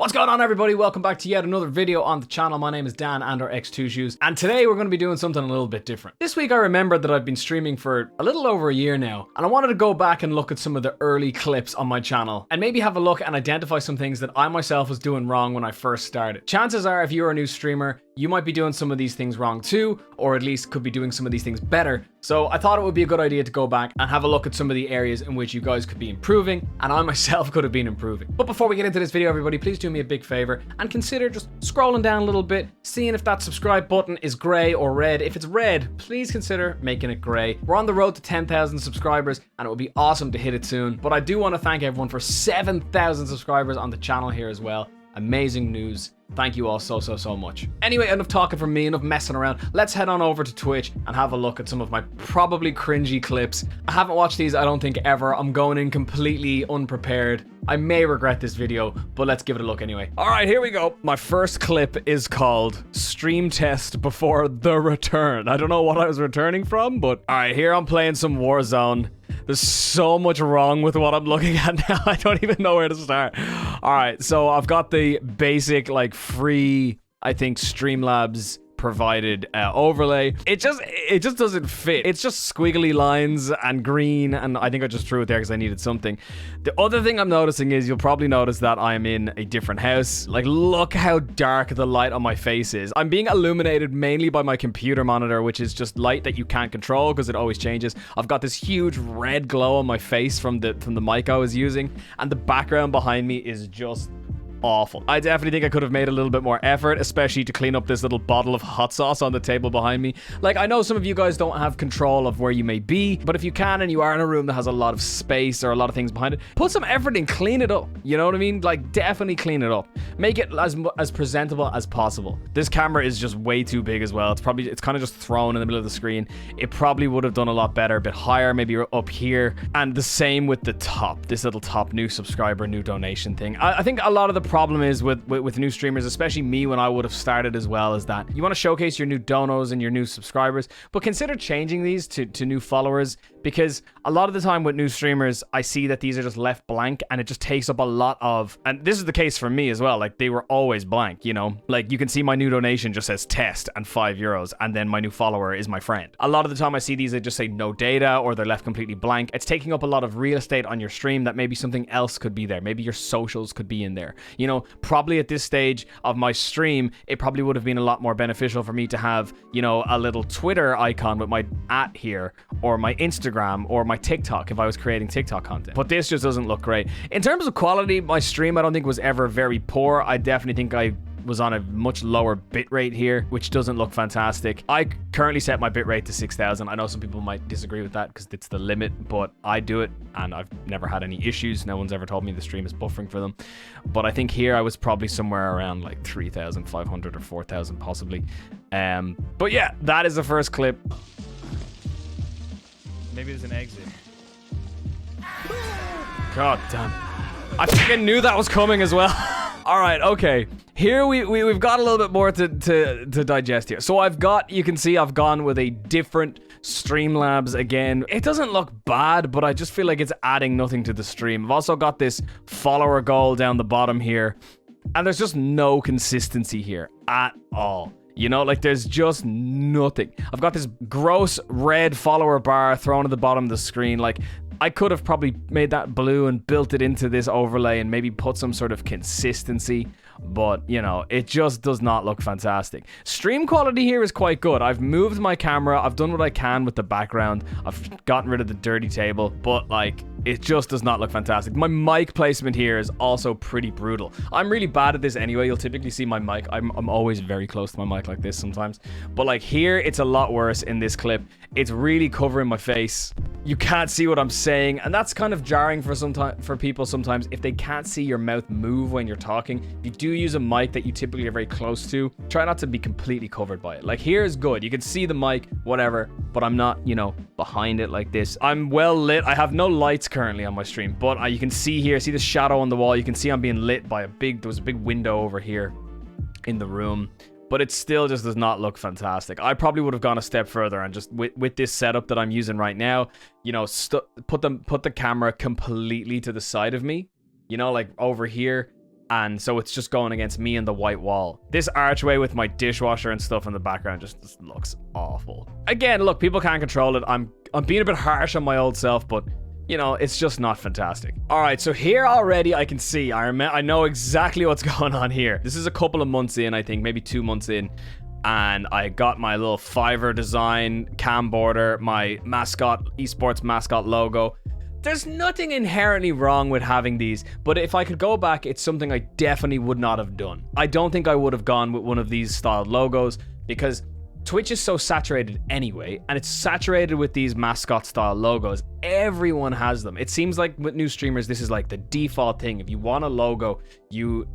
What's going on, everybody? Welcome back to yet another video on the channel. My name is Dan and our X2 Shoes, and today we're going to be doing something a little bit different. This week I remembered that I've been streaming for a little over a year now, and I wanted to go back and look at some of the early clips on my channel and maybe have a look and identify some things that I myself was doing wrong when I first started. Chances are, if you're a new streamer, you might be doing some of these things wrong too, or at least could be doing some of these things better. So I thought it would be a good idea to go back and have a look at some of the areas in which you guys could be improving, and I myself could have been improving. But before we get into this video, everybody, please do me a big favor and consider just scrolling down a little bit, seeing if that subscribe button is gray or red. If it's red, please consider making it gray. We're on the road to 10,000 subscribers, and it would be awesome to hit it soon. But I do want to thank everyone for 7,000 subscribers on the channel here as well. Amazing news. Thank you all so much. Anyway, enough talking from me, enough messing around. Let's head on over to Twitch and have a look at some of my probably cringy clips. I haven't watched these, I don't think, ever. I'm going in completely unprepared. I may regret this video, but let's give it a look anyway. All right, here we go. My first clip is called Stream Test Before the Return. I don't know what I was returning from, but all right, here I'm playing some Warzone. There's so much wrong with what I'm looking at now. I don't even know where to start. All right, so I've got the basic, like, free, I think, Streamlabs provided overlay. It just doesn't fit. It's just squiggly lines and green, and I think I just threw it there because I needed something. The other thing I'm noticing is you'll probably notice that I'm in a different house. Like, look how dark the light on my face is. I'm being illuminated mainly by my computer monitor, which is just light that you can't control because it always changes. I've got this huge red glow on my face from the mic I was using, and the background behind me is just awful. I definitely think I could have made a little bit more effort, especially to clean up this little bottle of hot sauce on the table behind me. Like, I know some of you guys don't have control of where you may be, but if you can and you are in a room that has a lot of space or a lot of things behind it, put some effort in, clean it up. You know what I mean? Like, definitely clean it up. Make it as presentable as possible. This camera is just way too big as well. It's kind of just thrown in the middle of the screen. It probably would have done a lot better, a bit higher, maybe up here. And the same with the top, this little top new subscriber, new donation thing. I think a lot of the problem is with new streamers, especially me when I would have started as well, is that you want to showcase your new donos and your new subscribers, but consider changing these to new followers, because a lot of the time with new streamers, I see that these are just left blank, and it just takes up a lot of, and this is the case for me as well, like they were always blank, you know, like you can see my new donation just says test and €5, and then my new follower is my friend. A lot of the time I see these, they just say no data, or they're left completely blank. It's taking up a lot of real estate on your stream that maybe something else could be there. Maybe your socials could be in there. You know, probably at this stage of my stream, it probably would have been a lot more beneficial for me to have, you know, a little Twitter icon with my @ here, or my Instagram, or my TikTok if I was creating TikTok content. But this just doesn't look great. In terms of quality, my stream I don't think was ever very poor. I definitely think I was on a much lower bitrate here, which doesn't look fantastic. I currently set my bitrate to 6,000. I know some people might disagree with that because it's the limit, but I do it and I've never had any issues. No one's ever told me the stream is buffering for them. But I think here I was probably somewhere around like 3,500 or 4,000 possibly. But yeah, that is the first clip. Maybe there's an exit. God damn. I fucking knew that was coming as well. All right, okay. Here we've got a little bit more to digest here. So you can see I've gone with a different Streamlabs again. It doesn't look bad, but I just feel like it's adding nothing to the stream. I've also got this follower goal down the bottom here, and there's just no consistency here at all. You know, like there's just nothing. I've got this gross red follower bar thrown at the bottom of the screen. Like, I could have probably made that blue and built it into this overlay and maybe put some sort of consistency, but you know, it just does not look fantastic. Stream quality here is quite good. I've moved my camera, I've done what I can with the background, I've gotten rid of the dirty table, but like, it just does not look fantastic. My mic placement here is also pretty brutal. I'm really bad at this anyway. You'll typically see my mic. I'm always very close to my mic like this sometimes. But like here, it's a lot worse in this clip. It's really covering my face. You can't see what I'm saying, and that's kind of jarring for people sometimes if they can't see your mouth move when you're talking. If you do use a mic that you typically are very close to, try not to be completely covered by it. Like here is good. You can see the mic, whatever, but I'm not, you know, behind it like this. I'm well lit. I have no lights currently on my stream, but you can see here, see the shadow on the wall. You can see I'm being lit by there was a big window over here in the room. But it still just does not look fantastic. I probably would have gone a step further and just with this setup that I'm using right now, you know, put the camera completely to the side of me, you know, like over here, And so it's just going against me and the white wall. This archway with my dishwasher and stuff in the background just looks awful. Again, look, people can't control it. I'm being a bit harsh on my old self, but you know, it's just not fantastic. All right, so here already I can see, I know exactly what's going on here. This is a couple of months in, I think, maybe 2 months in. And I got my little Fiverr design cam border, my mascot, esports mascot logo. There's nothing inherently wrong with having these, but if I could go back, it's something I definitely would not have done. I don't think I would have gone with one of these styled logos because Twitch is so saturated anyway, and it's saturated with these mascot style logos. Everyone has them. It seems like with new streamers, this is like the default thing. If you want a logo, you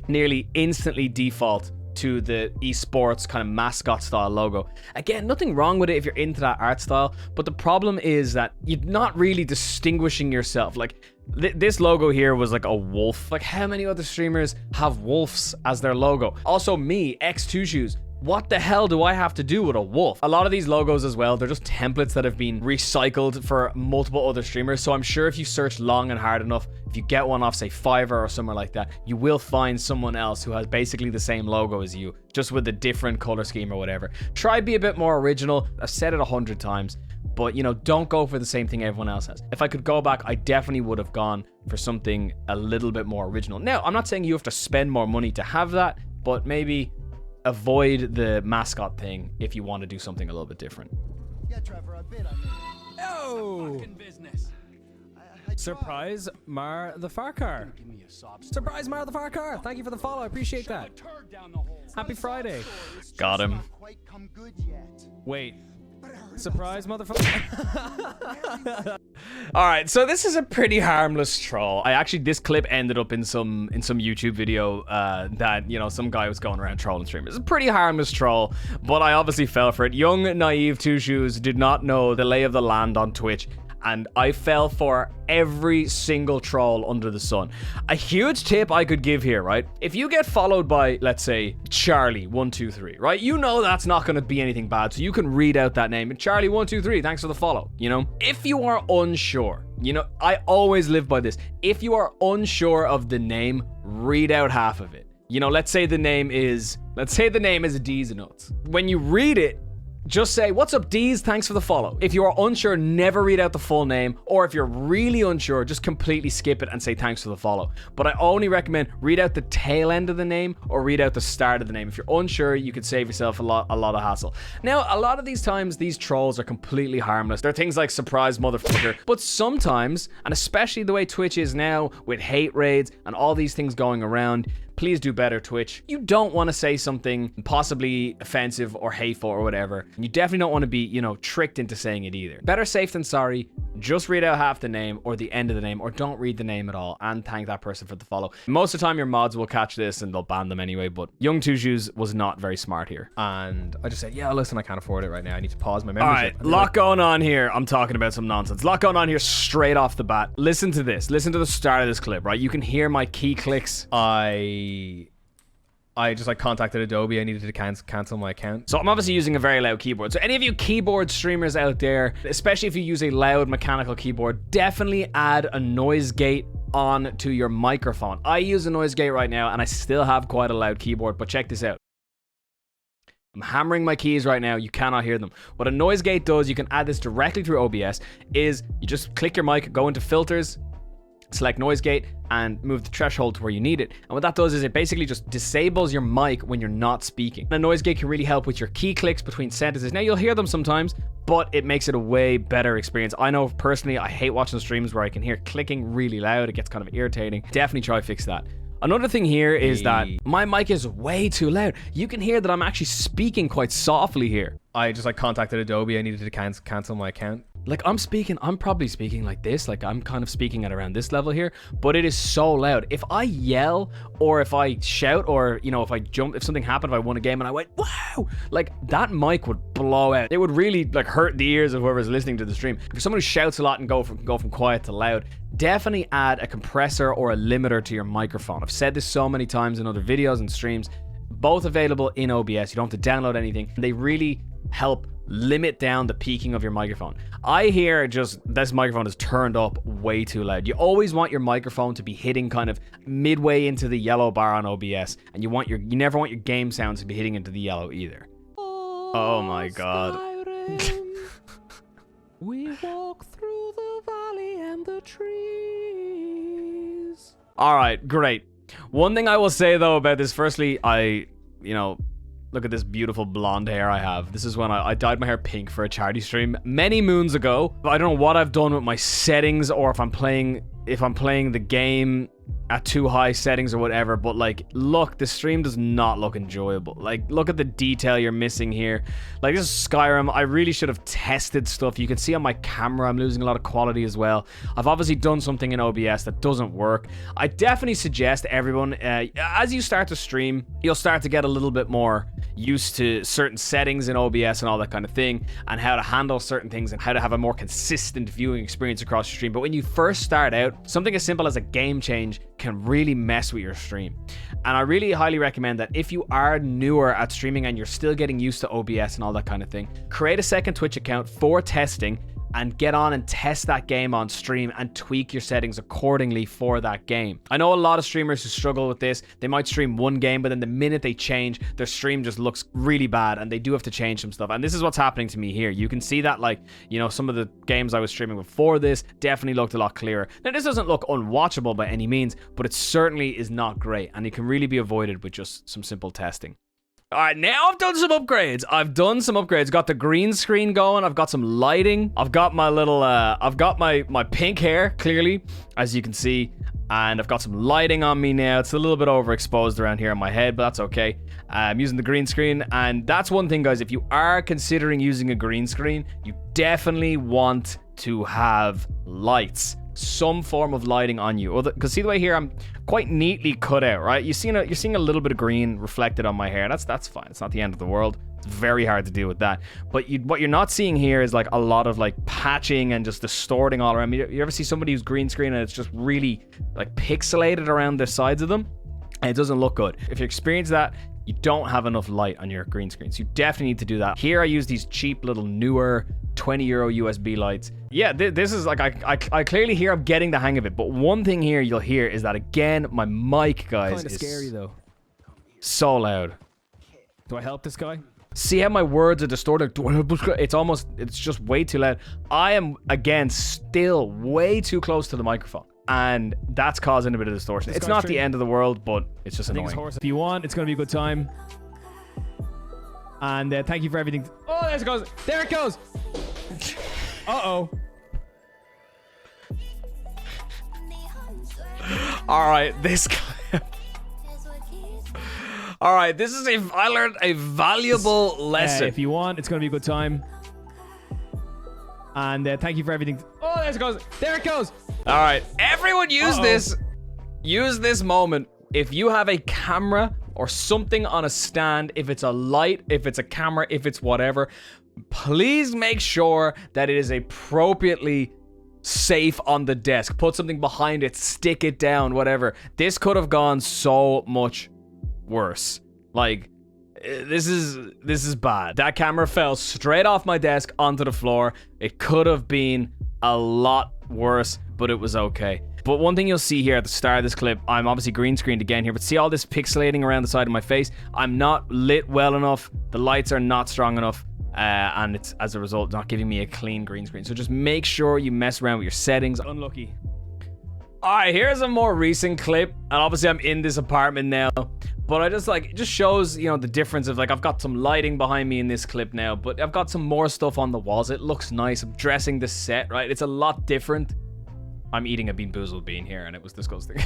nearly instantly default to the esports kind of mascot style logo. Again, nothing wrong with it if you're into that art style, but the problem is that you're not really distinguishing yourself. Like this logo here was like a wolf. Like how many other streamers have wolves as their logo? Also me, X2Shoes. What the hell do I have to do with a wolf? A lot of these logos as well, they're just templates that have been recycled for multiple other streamers. So I'm sure if you search long and hard enough, if you get one off, say, Fiverr or somewhere like that, you will find someone else who has basically the same logo as you, just with a different color scheme or whatever. Try be a bit more original. I've said it 100 times, but you know, don't go for the same thing everyone else has. If I could go back, I definitely would have gone for something a little bit more original. Now, I'm not saying you have to spend more money to have that, but maybe avoid the mascot thing if you want to do something a little bit different. Yeah, Trevor, a bit. Oh! Surprise Mar the Farcar. Surprise Mar the Farcar. Thank you for the follow. I appreciate that. Happy Friday. Got him. Wait. Surprise motherfucker. All right, so this is a pretty harmless troll. This clip ended up in some YouTube video that, you know, some guy was going around trolling streamers. It's a pretty harmless troll, but I obviously fell for it. Young, naive Two Shoes did not know the lay of the land on Twitch, and I fell for every single troll under the sun. A huge tip I could give here, right? If you get followed by, let's say, Charlie123, right? You know that's not going to be anything bad, so you can read out that name. And Charlie123, thanks for the follow, you know? If you are unsure, you know, I always live by this. If you are unsure of the name, read out half of it. You know, let's say the name is D's and Nuts. When you read it, just say, what's up, D's? Thanks for the follow. If you are unsure, never read out the full name. Or if you're really unsure, just completely skip it and say thanks for the follow. But I only recommend read out the tail end of the name or read out the start of the name. If you're unsure, you could save yourself a lot of hassle. Now, a lot of these times, these trolls are completely harmless. They're things like surprise motherfucker. But sometimes, and especially the way Twitch is now with hate raids and all these things going around, please do better, Twitch. You don't want to say something possibly offensive or hateful or whatever. You definitely don't want to be, you know, tricked into saying it either. Better safe than sorry. Just read out half the name or the end of the name, or don't read the name at all and thank that person for the follow. Most of the time your mods will catch this and they'll ban them anyway, but Young Two Shoes was not very smart here. And I just said, yeah, listen, I can't afford it right now. I need to pause my membership. All right, lot going on here. I'm talking about some nonsense. Lot going on here straight off the bat. Listen to this. Listen to the start of this clip, right? You can hear my key clicks. I just contacted Adobe. I needed to cancel my account. So I'm obviously using a very loud keyboard. So any of you keyboard streamers out there, especially if you use a loud mechanical keyboard, definitely add a noise gate on to your microphone. I use a noise gate right now and I still have quite a loud keyboard, but check this out. I'm hammering my keys right now. You cannot hear them. What a noise gate does, you can add this directly through OBS, is you just click your mic, go into filters, select noise gate, and move the threshold to where you need it. And what that does is it basically just disables your mic when you're not speaking. The noise gate can really help with your key clicks between sentences. Now you'll hear them sometimes, but it makes it a way better experience. I know personally, I hate watching streams where I can hear clicking really loud. It gets kind of irritating. Definitely try to fix that. Another thing here is that my mic is way too loud. You can hear that I'm actually speaking quite softly here. I just contacted Adobe. I needed to cancel my account. Like I'm probably speaking like this, like I'm kind of speaking at around this level here, but it is so loud. If I yell or if I shout or, you know, if I jump, if something happened, if I won a game and I went, wow, like that mic would blow out. It would really like hurt the ears of whoever's listening to the stream. If someone who shouts a lot and go from quiet to loud, definitely add a compressor or a limiter to your microphone. I've said this so many times in other videos and streams, both available in OBS. You don't have to download anything. They really help limit down the peaking of your microphone. I hear just this microphone is turned up way too loud. You always want your microphone to be hitting kind of midway into the yellow bar on OBS, and you never want your game sounds to be hitting into the yellow either. Oh my god. We walk through the valley and the trees. All right, great. One thing I will say though about this, firstly, look at this beautiful blonde hair I have. This is when I dyed my hair pink for a charity stream many moons ago. I don't know what I've done with my settings, or if I'm playing the game at too high settings or whatever, but like, look, the stream does not look enjoyable. Like, look at the detail you're missing here. Like, this is Skyrim. I really should have tested stuff. You can see on my camera I'm losing a lot of quality as well. I've obviously done something in OBS that doesn't work. I definitely suggest everyone, as you start to stream, you'll start to get a little bit more used to certain settings in OBS and all that kind of thing, and how to handle certain things and how to have a more consistent viewing experience across your stream. But when you first start out, something as simple as a game change can really mess with your stream. And I really highly recommend that if you are newer at streaming and you're still getting used to OBS and all that kind of thing, create a second Twitch account for testing and get on and test that game on stream and tweak your settings accordingly for that game. I know a lot of streamers who struggle with this. They might stream one game, but then the minute they change, their stream just looks really bad and they do have to change some stuff. And this is what's happening to me here. You can see that, like, some of the games I was streaming before this definitely looked a lot clearer. Now, this doesn't look unwatchable by any means, but it certainly is not great, and it can really be avoided with just some simple testing. All right, now I've done some upgrades. Got the green screen going. I've got some lighting. I've got my little, I've got my pink hair, clearly, as you can see. And I've got some lighting on me now. It's a little bit overexposed around here on my head, but that's okay. I'm using the green screen. And that's one thing, guys. If you are considering using a green screen, you definitely want to have lights. Some form of lighting on you, because see the way here I'm quite neatly cut out, right? You're seeing a little bit of green reflected on my hair. That's fine. It's not the end of the world. It's very hard to deal with that. But what you're not seeing here is like a lot of like patching and just distorting all around. You ever see somebody who's green screen and it's just really like pixelated around the sides of them, and it doesn't look good. If you experience that, you don't have enough light on your green screen, so you definitely need to do that. Here I use these cheap little newer €20 USB lights. Yeah, this is like, I clearly hear I'm getting the hang of it, but one thing here you'll hear is that, again, my mic, guys, Kinda is scary though. So loud. Do I help this guy? See how my words are distorted? Do I help this guy? It's just way too loud. I am, again, still way too close to the microphone, and that's causing a bit of distortion. It's not the end of the world, but it's just annoying. If you want, it's gonna be a good time. And thank you for everything. Oh, there it goes. There it goes. Uh-oh. All right, this guy. All right, I learned a valuable lesson. If you want, it's gonna be a good time. And thank you for everything. Oh, there it goes. There it goes. All right, everyone use this. Use this moment. If you have a camera or something on a stand, if it's a light, if it's a camera, if it's whatever, please make sure that it is appropriately safe on the desk. Put something behind it, stick it down, whatever. This could have gone so much worse. Like, this is bad. That camera fell straight off my desk onto the floor. It could have been a lot worse, but it was okay. But one thing you'll see here at the start of this clip, I'm obviously green screened again here, but see all this pixelating around the side of my face? I'm not lit well enough. The lights are not strong enough. And it's, as a result, not giving me a clean green screen. So just make sure you mess around with your settings. Unlucky. All right, here's a more recent clip. And obviously I'm in this apartment now. But I just like, it just shows, the difference of like, I've got some lighting behind me in this clip now, but I've got some more stuff on the walls. It looks nice. I'm dressing the set, right? It's a lot different. I'm eating a Bean Boozled bean here, and it was disgusting.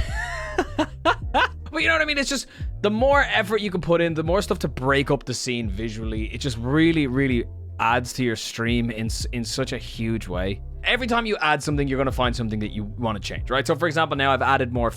But you know what I mean? It's just, the more effort you can put in, the more stuff to break up the scene visually, it just really, really adds to your stream in such a huge way. Every time you add something, you're going to find something that you want to change, right? So for example, now I've added more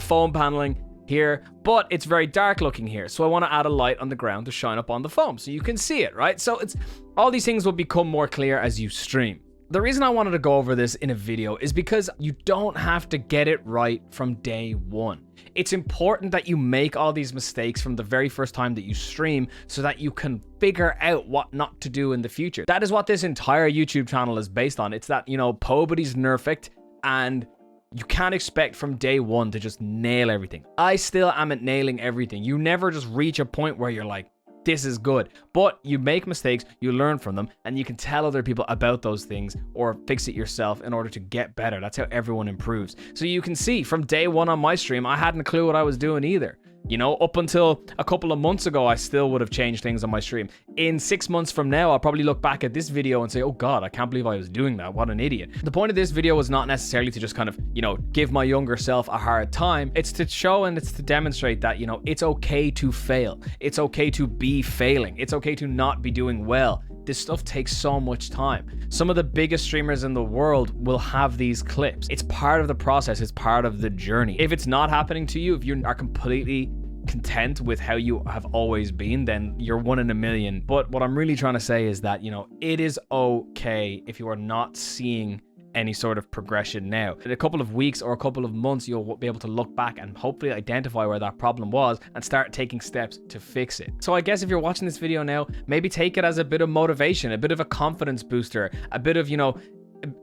foam paneling here, but it's very dark looking here. So I want to add a light on the ground to shine up on the foam so you can see it, right? So it's all these things will become more clear as you stream. The reason I wanted to go over this in a video is because you don't have to get it right from day one. It's important that you make all these mistakes from the very first time that you stream so that you can figure out what not to do in the future. That is what this entire YouTube channel is based on. It's that, you know, nobody's perfect, and you can't expect from day one to just nail everything. I still am at nailing everything. You never just reach a point where you're like, this is good. But you make mistakes, you learn from them, and you can tell other people about those things or fix it yourself in order to get better. That's how everyone improves. So you can see from day one on my stream, I hadn't a clue what I was doing either. You know, up until a couple of months ago, I still would have changed things on my stream. In 6 months from now, I'll probably look back at this video and say, oh God, I can't believe I was doing that. What an idiot. The point of this video was not necessarily to just kind of, you know, give my younger self a hard time. It's to show and it's to demonstrate that, you know, it's okay to fail. It's okay to be failing. It's okay to not be doing well. This stuff takes so much time. Some of the biggest streamers in the world will have these clips. It's part of the process. It's part of the journey. If it's not happening to you, if you are completely content with how you have always been, then you're one in a million. But what I'm really trying to say is that, you know, it is okay if you are not seeing any sort of progression now. In a couple of weeks or a couple of months, you'll be able to look back and hopefully identify where that problem was and start taking steps to fix it. So I guess if you're watching this video now, maybe take it as a bit of motivation, a bit of a confidence booster, a bit of, you know,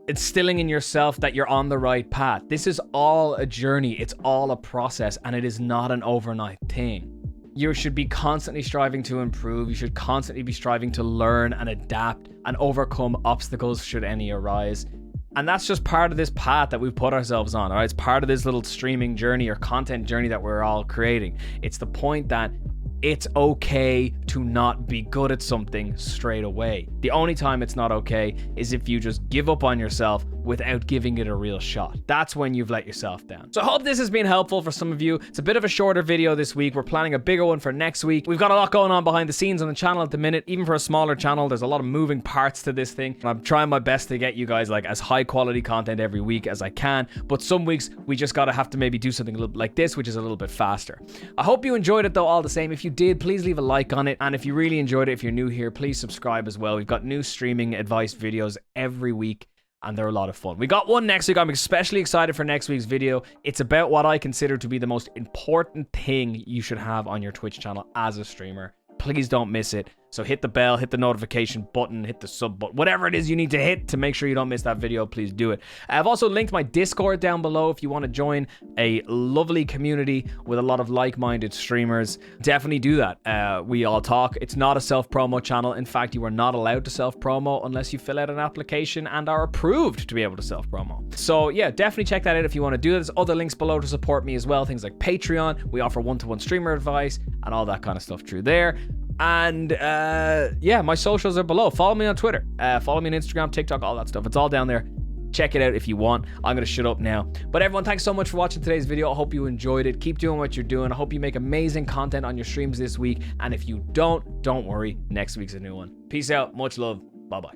instilling in yourself that you're on the right path. This is all a journey. It's all a process, and it is not an overnight thing. You should be constantly striving to improve. You should constantly be striving to learn and adapt and overcome obstacles should any arise. And that's just part of this path that we've put ourselves on, all right? It's part of this little streaming journey or content journey that we're all creating. It's the point that it's okay to not be good at something straight away. The only time it's not okay is if you just give up on yourself without giving it a real shot. That's when you've let yourself down. So I hope this has been helpful for some of you. It's a bit of a shorter video this week. We're planning a bigger one for next week. We've got a lot going on behind the scenes on the channel at the minute. Even for a smaller channel, there's a lot of moving parts to this thing. And I'm trying my best to get you guys like as high quality content every week as I can. But some weeks we just gotta have to maybe do something a little bit like this, which is a little bit faster. I hope you enjoyed it though all the same. If you did, please leave a like on it. And if you really enjoyed it, if you're new here, please subscribe as well. We've got new streaming advice videos every week, and they're a lot of fun. We got one next week. I'm especially excited for next week's video. It's about what I consider to be the most important thing you should have on your Twitch channel as a streamer. Please don't miss it. So hit the bell, hit the notification button, hit the sub button, whatever it is you need to hit to make sure you don't miss that video, please do it. I've also linked my Discord down below if you want to join a lovely community with a lot of like-minded streamers. Definitely do that. We all talk. It's not a self-promo channel. In fact, you are not allowed to self-promo unless you fill out an application and are approved to be able to self-promo. So yeah, definitely check that out if you want to do this. Other links below to support me as well. Things like Patreon. We offer one-to-one streamer advice and all that kind of stuff through there. And yeah, my socials are below. Follow me on Twitter, follow me on Instagram, TikTok, all that stuff. It's all down there. Check it out if you want. I'm gonna shut up now. But everyone, thanks so much for watching today's video. I hope you enjoyed it. Keep doing what you're doing. I hope you make amazing content on your streams this week. And if you don't worry, next week's a new one. Peace out, much love, bye bye.